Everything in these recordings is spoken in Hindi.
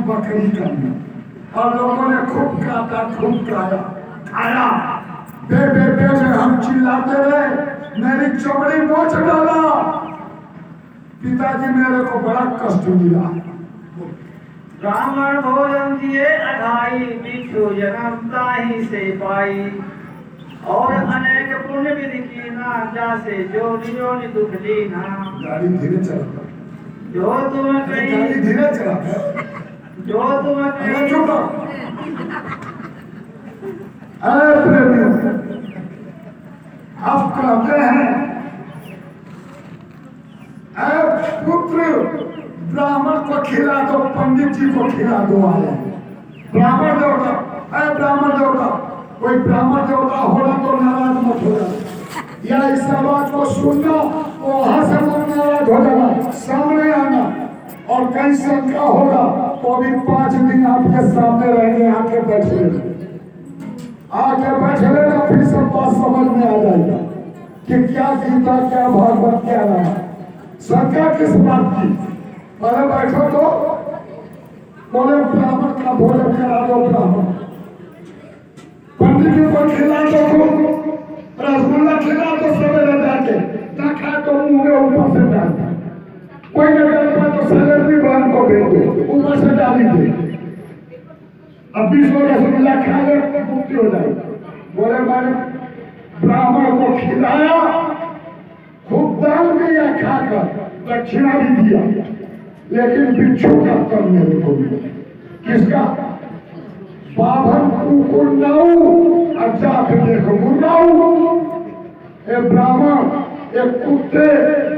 बकरी का मीट और लोगों ने खूब काटा, खूब खाया। बे में हम चिल्लाते रहे, मेरी चमड़ी नोच डाला। पिताजी मेरे को बड़ा कष्ट दिया। ब्राह्मण भोजन दिए अघाई, भिक्षु जन्म ताहि से पाई। और अनेक पुण्य विधि की ना, जासे जोनि जोनि दुख लीना। गाड़ी धीरे चला, जो तुम कहीं गाड़ी धीरे चला, जो तुम कहीं चुप। अरे प्रेमियों, आप कहते हैं पुत्र ब्राह्मण को खिला दो, पंडित जी को खिला दो। आए ब्राह्मण देवता, ब्राह्मण देवता, कोई ब्राह्मण देवता होना तो नाराज मत हो जाना, या इस बात को सुनना वहां से मत नाराज हो जाना, सामने आना। और कहीं शंका होगा तो अभी 5 दिन आपके सामने रहेंगे, आके बैठ लेना, आके बैठ लेना, फिर सब बात समझ में आ जाएगा कि क्या गीता, क्या भागवत, क्या रहा। शंका किस बात की? पहले बैठो तो बोले ब्राह्मण का भोजन करा दो, ब्राह्मण पंडित जी को खिला दो, रसगुल्ला खिला दो, सवेरे जाके ना खाए तो मुंह में ऊपर से डाल दो, कोई न डाल तो सैलरी बहन को भेज दो, ऊपर से डाली दे। अब 20 रसगुल्ला खा ले, मुक्ति हो जाएगी। बोले मैंने ब्राह्मण को खिलाया, खूब दान दिया, खाकर दक्षिणा भी दिया, लेकिन भिक्षु का कम मेरे को मिला। किसका? बाभन कुकुर नाऊ, अच्छा देखो मुर्गाऊ। एक ब्राह्मण, एक कुत्ते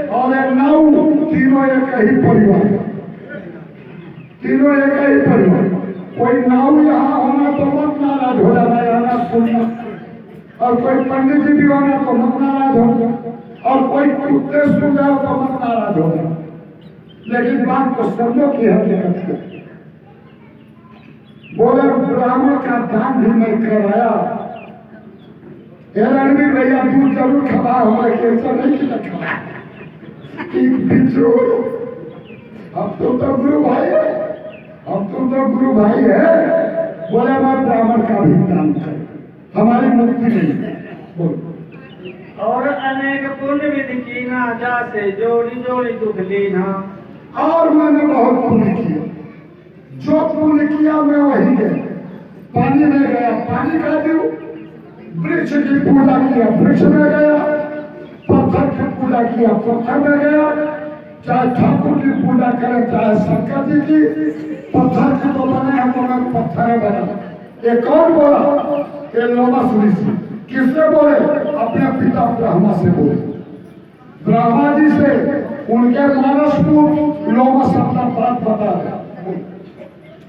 और एक नाऊ, तीनों एक ही परिवार, तीनों एक ही परिवार। कोई नाऊ यहाँ होना तो मत नाराज हो जाना, यहाँ सुनना। और कोई पंडित जी भी होना तो मत नाराज हो जाए, और कोई कुत्ते सुन जाओ तो मत नाराज हो जाए। लेकिन बात तो समझो कि हकीकत है। बोले ब्राह्मण का दान भी मैं करवाया। रणवीर भैया दूध जरूर खबा हमारे कैसा नहीं कि खबा। हम तुम तो गुरु भाई है, हम तुम तो गुरु भाई है। बोले मैं ब्राह्मण का भी दान कर, हमारी मुक्ति नहीं है। और अनेक पुण्य विधि की ना, जासे जोड़ी जोड़ी दुख लीना। और मैंने बहुत पुण्य किया, जो पुण्य किया मैं वही गया। पानी में गया, पानी का दूं, वृक्ष की पूजा किया, वृक्ष में गया, पत्थर की पूजा किया, पत्थर में गया। चाहे ठाकुर की पूजा करें, चाहे शंकर जी की, पत्थर की तो बने हैं तो मैं पत्थर बना। एक और बोला कि लोमस ऋषि, किससे बोले? अपने पिता ब्रह्मा से बोले, ब्रह्मा जी से। उनके मानस पुत्र लोमस अपना बात बता रहे।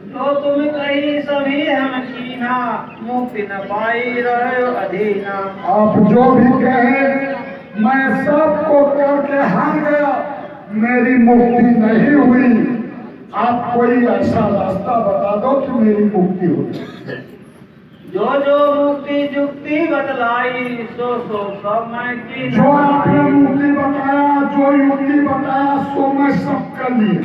तो तुम कहीं सभी हम कीना, मुक्ति न पाई रहे अधीना। आप जो भी कहे, मैं सबको करके हार गया, मेरी मुक्ति नहीं हुई। आप कोई ऐसा रास्ता बता दो कि मेरी मुक्ति हो। जो जो मुक्ति जुक्ति बतलाई, सो सो सब मैं की। जो आपने मुक्ति बताया, जो युक्ति बताया, सो मैं सब कर लिए,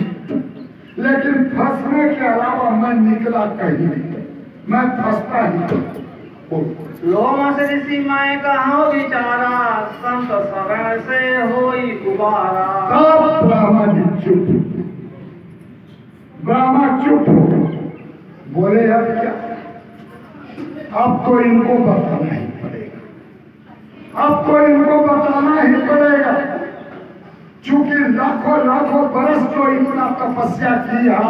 लेकिन फंसने के अलावा मैं निकला कहीं नहीं, मैं फंसता ही। लोमस ऋषि मैं कहाँ विचारा, संत शरण से होई उबारा। तब ब्रह्मा जी चुप, ब्रह्मा चुप हो बोले अब क्या? अब तो इनको बताना ही पड़ेगा, अब तो इनको बताना ही पड़ेगा, क्योंकि लाखों लाखों बरस जो इतना तपस्या किया,